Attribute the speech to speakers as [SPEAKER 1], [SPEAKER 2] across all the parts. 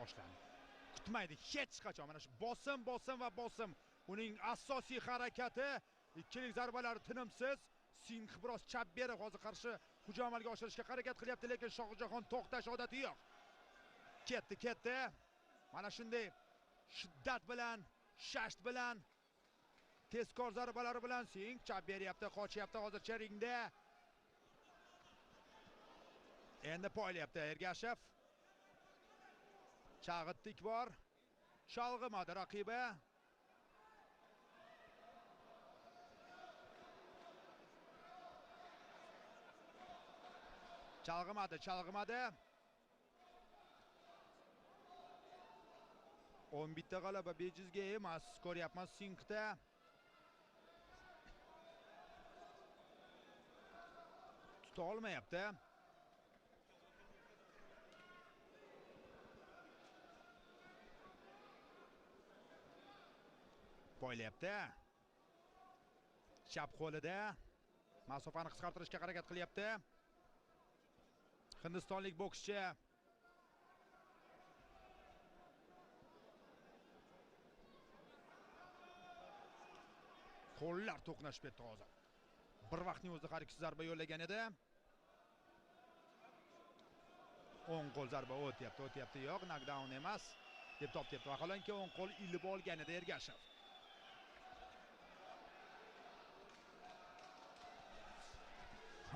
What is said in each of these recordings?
[SPEAKER 1] boshlandi. Kutmaydi hech qachon. Mana shu bosim va bosim. Uning asosiy harakati, ikkilik zarbalari tinimsiz. Singh biroz chap berib hozir qarshi hujum amalga oshirishga harakat qilyapti, lekin Shohjahon to'xtash odati yo'q. Ketdi. Mana shunday shiddat bilan, shasht bilan, tezkor zarbalari bilan Singh chap beryapti, qochyapti hozircha ringda. Endi poylayapti Ergashev. Chag'itdik bor. Chalg'imadi raqibi. Chalg'imadi. 11 ta g'alaba bejizga emas, ko'ryapmiz Singhda. Tuta olmayapti. Poylayapti. Chap qo'lida masofani qisqartirishga harakat qilyapti. Hindistonlik bokschi qo'llar to'qnashib ketdi hozir. Bir vaqtning o'zida har ikkisi zarba yo'llagan edi. O'ng qo'l zarba o'tyapti. Yo'q, knockdown emas deb topyapti. Vaholanki o'ng qo'l ilib olgan edi Ergashev.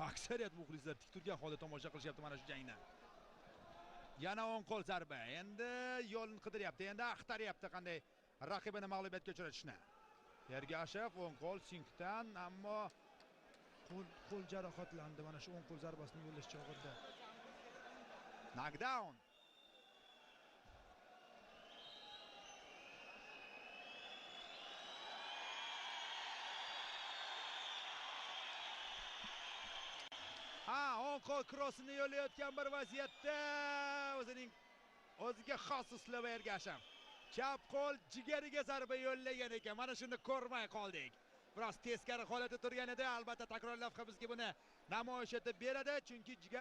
[SPEAKER 1] Aksariyat muxlislar tik turgan holda tomosha qilishyapti mana shu jangni. Yana o'ng qo'l zarba. Endi yo'lni qidiryapti, endi axtaryapti qanday raqibini mag'lubiyatga uchratishni. Ergashev o'ng qo'l Singhdan, ammo qo'l jarohatlandi mana shu o'ng qo'l zarbasini yo'llash chog'ida. Knockdown. O'ng qo'l krossini yo'llayotgan bir vaziyatda o'ziga xos uslubi Ergashev. Chap qo'l jigariga zarba yo'llagan ekan. Mana shuni ko'rmay qoldik. Biroz teskari holatda turgan edi. Albatta takror lavha bizga buni namoyish etib beradi, chunki jigar